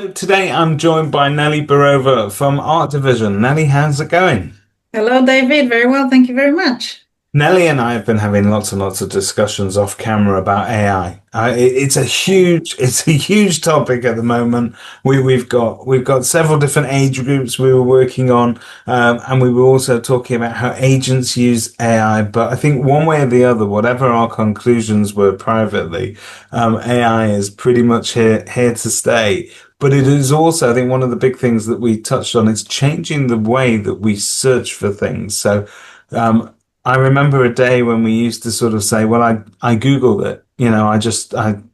So today I'm joined by Nelly Barova from Art Division. Nelly, how's it going? Hello, David. Very well. Thank you very much. Nelly and I have been having lots and lots of discussions off camera about AI. It's a huge topic at the moment. We've got several different age groups we were working on, and we were also talking about how agents use AI. But I think one way or the other, whatever our conclusions were privately, AI is pretty much here to stay. But it is also, I think, one of the big things that we touched on is changing the way that we search for things. So. I remember a day when we used to sort of say, well, I Googled it.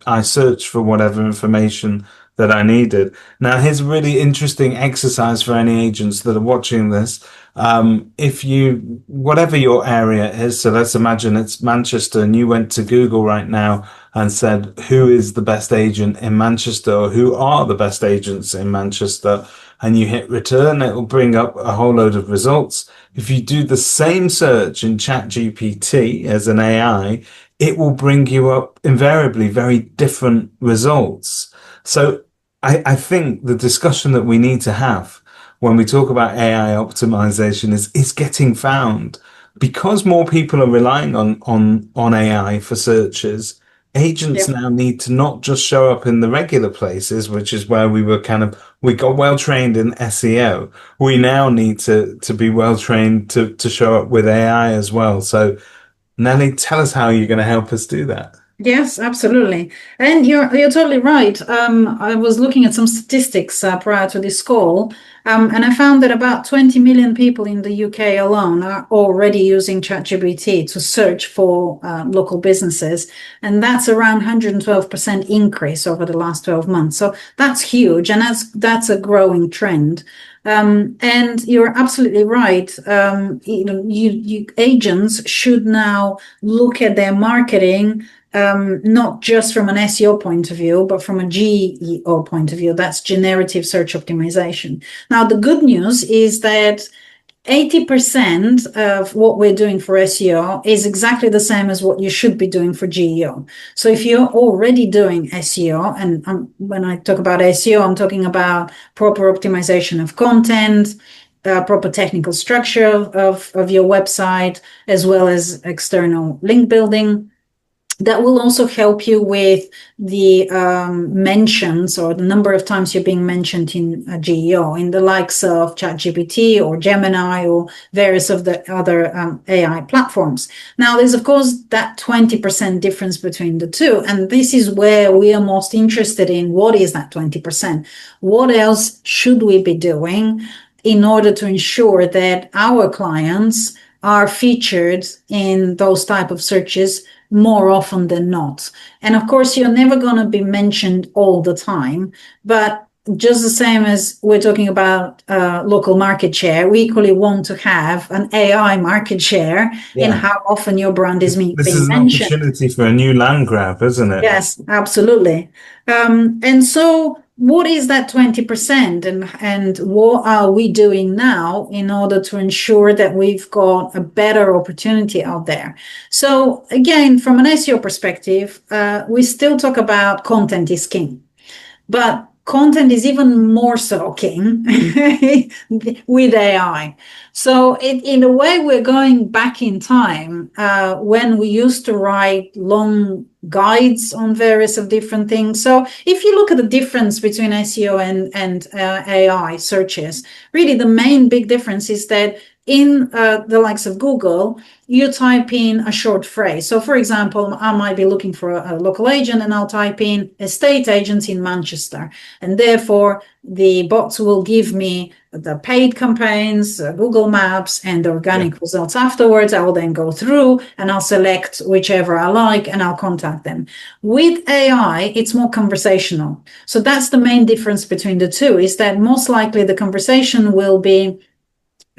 I searched for whatever information that I needed. Now, here's a really interesting exercise for any agents that are watching this. Whatever your area is, so let's imagine it's Manchester and you went to Google right now and said, who is the best agent in Manchester or who are the best agents in Manchester? And you hit return, it will bring up a whole load of results. If you do the same search in ChatGPT as an AI, it will bring you up invariably very different results. So I think the discussion that we need to have when we talk about AI optimization is getting found. Because more people are relying on AI for searches, agents Yep. now need to not just show up in the regular places, which is where we got well trained in SEO. We now need to be well trained to show up with AI as well. So, Nelly, tell us how you're going to help us do that. Yes, absolutely. And you're totally right. I was looking at some statistics prior to this call, and I found that about 20 million people in the UK alone are already using ChatGPT to search for local businesses, and that's around 112% increase over the last 12 months. So that's huge, and that's a growing trend. And you're absolutely right. Agents should now look at their marketing not just from an SEO point of view, but from a GEO point of view. That's generative search optimization. Now, the good news is that 80% of what we're doing for SEO is exactly the same as what you should be doing for GEO. So if you're already doing SEO, and when I talk about SEO, I'm talking about proper optimization of content, proper technical structure of your website, as well as external link building. That will also help you with the mentions or the number of times you're being mentioned in GEO, in the likes of ChatGPT or Gemini or various of the other AI platforms. Now, there's, of course, that 20% difference between the two. And this is where we are most interested in. What is that 20%? What else should we be doing in order to ensure that our clients are featured in those type of searches more often than not? And of course, you're never going to be mentioned all the time, but just the same as we're talking about local market share, we equally want to have an AI market share in Yeah. how often your brand is This being is an mentioned. opportunity for a new land grab, isn't it? Yes, absolutely. And so what is that 20%, and what are we doing now in order to ensure that we've got a better opportunity out there? So again, from an SEO perspective, we still talk about content is king, but content is even more so king with AI. So in a way, we're going back in time when we used to write long guides on various of different things. So if you look at the difference between SEO and AI searches, really the main big difference is that in the likes of Google, you type in a short phrase. So, for example, I might be looking for a local agent and I'll type in estate agents in Manchester. And therefore, the bots will give me the paid campaigns, Google Maps, and the Yeah. organic results afterwards. I will then go through and I'll select whichever I like and I'll contact them. With AI, it's more conversational. So that's the main difference between the two, is that most likely the conversation will be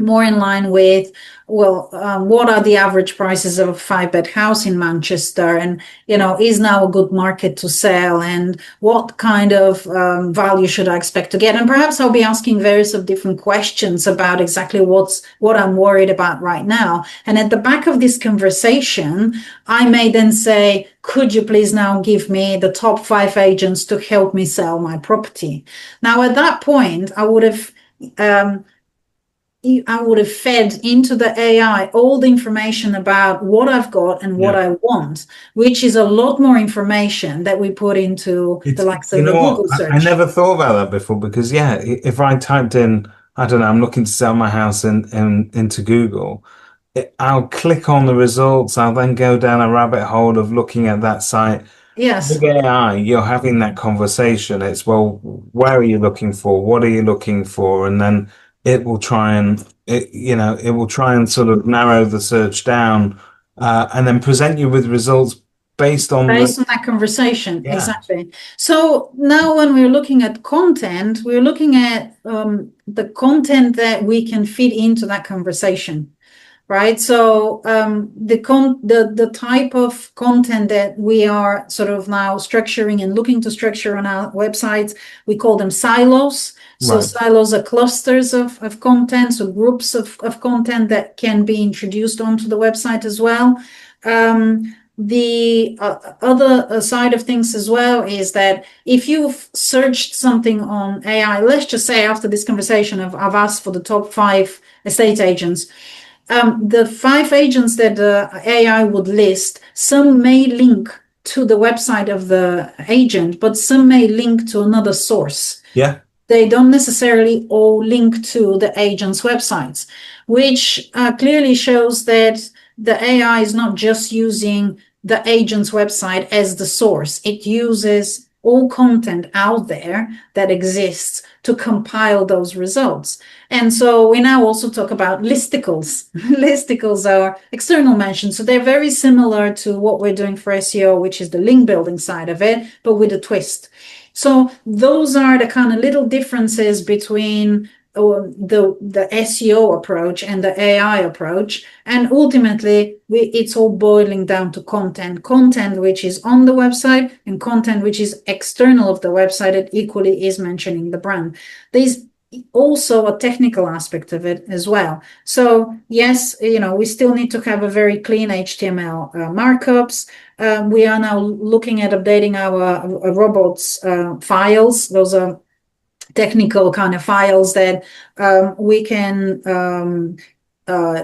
more in line with, well, what are the average prices of a 5-bed house in Manchester, and is now a good market to sell, and what kind of value should I expect to get? And perhaps I'll be asking various of different questions about exactly what I'm worried about right now. And at the back of this conversation, I may then say, could you please now give me the top 5 agents to help me sell my property? Now, at that point, um, I would have fed into the AI all the information about what I've got and what Yeah. I want, which is a lot more information that we put into the It's, likes you of a know what? Google I search. never thought about that before because yeah, if I typed in, I don't know, I'm looking to sell my house into Google, I'll click on the results. I'll then go down a rabbit hole of looking at that site. Yes, With AI, you're having that conversation. It's, well, where are you looking for? What are you looking for? And then it will try and sort of narrow the search down, and then present you with results based on based on that conversation, yeah, exactly. So now, when we're looking at content, we're looking at the content that we can feed into that conversation. Right. So the type of content that we are sort of now structuring and looking to structure on our websites, we call them silos. So right. silos are clusters of content, so groups of content that can be introduced onto the website as well. The other side of things as well is that if you've searched something on AI, let's just say after this conversation, I've asked for the top 5 estate agents. The 5 agents that the AI would list, some may link to the website of the agent, but some may link to another source. Yeah. They don't necessarily all link to the agent's websites, which clearly shows that the AI is not just using the agent's website as the source. It uses all content out there that exists to compile those results. And so we now also talk about listicles. Listicles are external mentions. So they're very similar to what we're doing for SEO, which is the link building side of it, but with a twist. So those are the kind of little differences between the SEO approach and the AI approach. And ultimately, it's all boiling down to content which is on the website, and content which is external of the website that equally is mentioning the brand. There's also a technical aspect of it as well. So yes, we still need to have a very clean HTML markups. We are now looking at updating our robots files. Those are technical kind of files that we can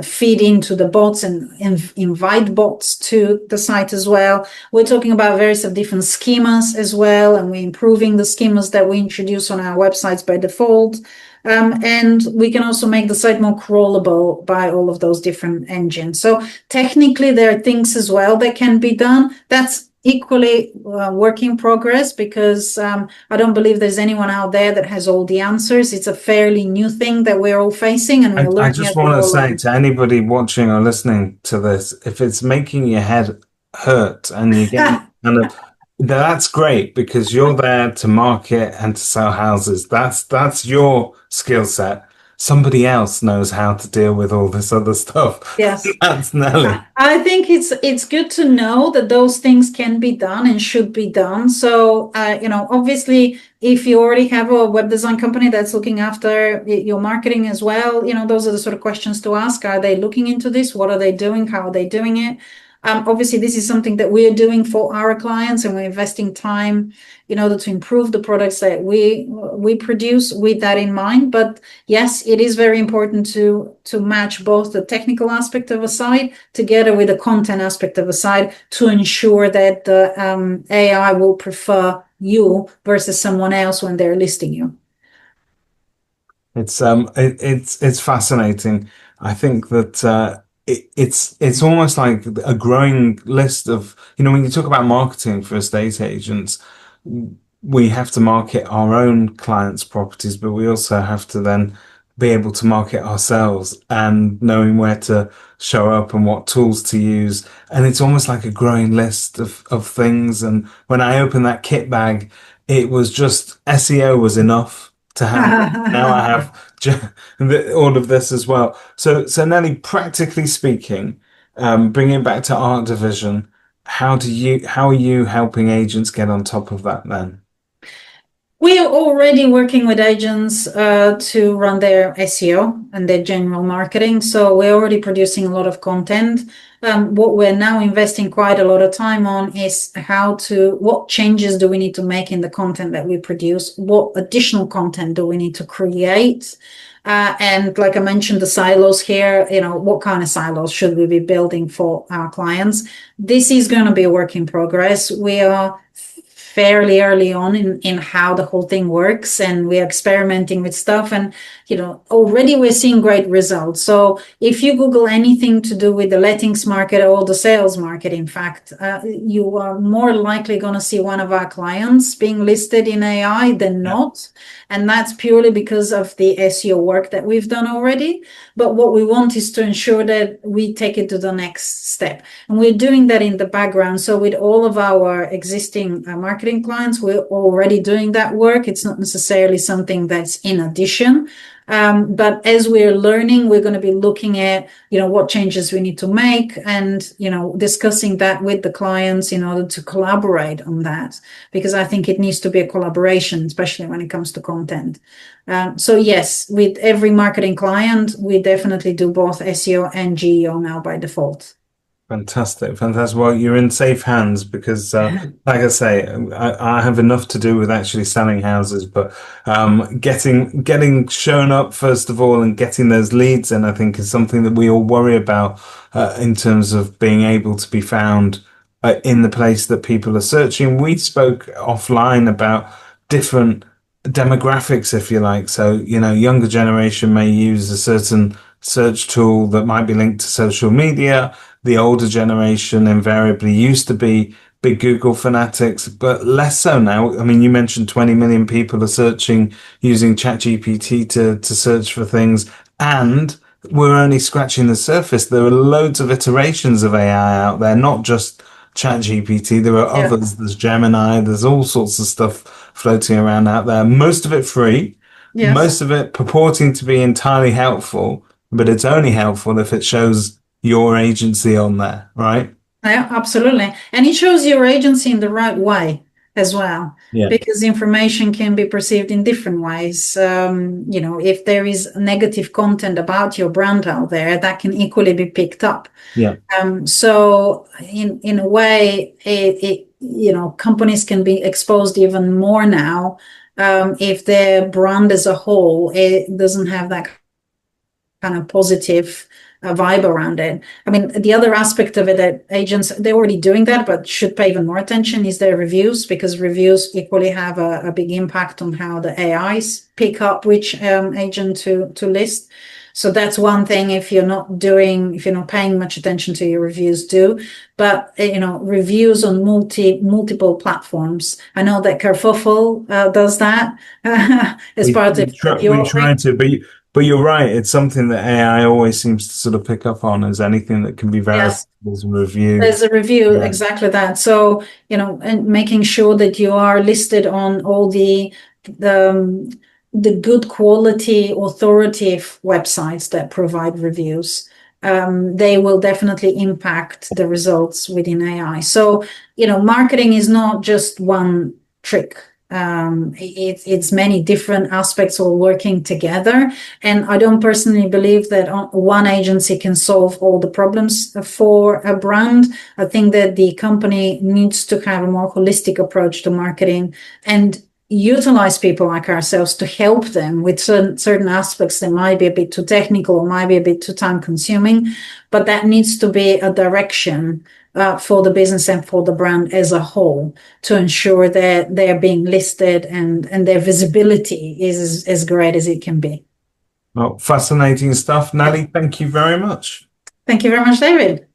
feed into the bots and invite bots to the site as well. We're talking about various of different schemas as well, and we're improving the schemas that we introduce on our websites by default. And we can also make the site more crawlable by all of those different engines. So technically, there are things as well that can be done. That's equally work in progress, because I don't believe there's anyone out there that has all the answers. It's a fairly new thing that we're all facing, and we're I learning just as we want to go say along. to anybody watching or listening to this, if it's making your head hurt and you're getting kind of, that's great because you're there to market and to sell houses. That's your skill set. Somebody else knows how to deal with all this other stuff. Yes. That's Nelly. I think it's good to know that those things can be done and should be done. So, obviously, if you already have a web design company that's looking after your marketing as well, those are the sort of questions to ask. Are they looking into this? What are they doing? How are they doing it? Obviously, this is something that we're doing for our clients, and we're investing time in order to improve the products that we produce with that in mind. But yes, it is very important to match both the technical aspect of a site together with the content aspect of a site to ensure that the AI will prefer you versus someone else when they're listing you. It's fascinating. I think that it's almost like a growing list of, when you talk about marketing for estate agents, we have to market our own clients' properties, but we also have to then be able to market ourselves and knowing where to show up and what tools to use. And it's almost like a growing list of things. And when I opened that kit bag, it was just SEO was enough to have now I have all of this as well. So Nelly, practically speaking, bringing it back to art division, how are you helping agents get on top of that then? We are already working with agents to run their SEO and their general marketing. So we're already producing a lot of content. What we're now investing quite a lot of time on is what changes do we need to make in the content that we produce? What additional content do we need to create? And like I mentioned, the silos here, what kind of silos should we be building for our clients? This is going to be a work in progress. We are fairly early on in how the whole thing works, and we're experimenting with stuff, and already we're seeing great results. So if you Google anything to do with the lettings market or the sales market, in fact, you are more likely going to see one of our clients being listed in AI than Yeah. not, and that's purely because of the SEO work that we've done already. But what we want is to ensure that we take it to the next step, and we're doing that in the background. So with all of our existing marketing clients, we're already doing that work. It's not necessarily something that's in addition. But as we're learning, we're going to be looking at, what changes we need to make, and, discussing that with the clients in order to collaborate on that, because I think it needs to be a collaboration, especially when it comes to content. So yes, with every marketing client, we definitely do both SEO and GEO now by default. Fantastic, fantastic. Well, you're in safe hands because, like I say, I have enough to do with actually selling houses, but getting shown up first of all and getting those leads in, I think, is something that we all worry about in terms of being able to be found in the place that people are searching. We spoke offline about different demographics, if you like. So, younger generation may use a certain search tool that might be linked to social media. The older generation invariably used to be big Google fanatics, but less so now. I mean, you mentioned 20 million people are searching using ChatGPT to search for things, and we're only scratching the surface. There are loads of iterations of AI out there, not just ChatGPT. There are Yeah. others. There's Gemini. There's all sorts of stuff floating around out there. Most of it free, Yes. most of it purporting to be entirely helpful, but it's only helpful if it shows your agency on there, right? Yeah, absolutely. And it shows your agency in the right way as well, Yeah. because information can be perceived in different ways. If there is negative content about your brand out there, that can equally be picked up. Yeah. So in a way, companies can be exposed even more now, if their brand as a whole, it doesn't have that kind of positive vibe around it. I mean, the other aspect of it that agents, they're already doing that, but should pay even more attention is their reviews, because reviews equally have a big impact on how the AIs pick up which agent to list. So that's one thing. If you're not paying much attention to your reviews, do. But reviews on multiple platforms. I know that Kerfuffle does that as We part we of try your we try offering. to, but you're right. It's something that AI always seems to sort of pick up on as anything that can be verified Yes. as a review. There's a review, Yeah. exactly that. So, and making sure that you are listed on all the, the good quality authoritative websites that provide reviews. They will definitely impact the results within AI. So, marketing is not just one trick. It's many different aspects all working together. And I don't personally believe that one agency can solve all the problems for a brand. I think that the company needs to have a more holistic approach to marketing and utilize people like ourselves to help them with certain aspects that might be a bit too technical or might be a bit too time consuming, but that needs to be a direction for the business and for the brand as a whole, to ensure that they're being listed and their visibility is as great as it can be. Well, fascinating stuff, Yeah. Nelly. Thank you very much. Thank you very much, David.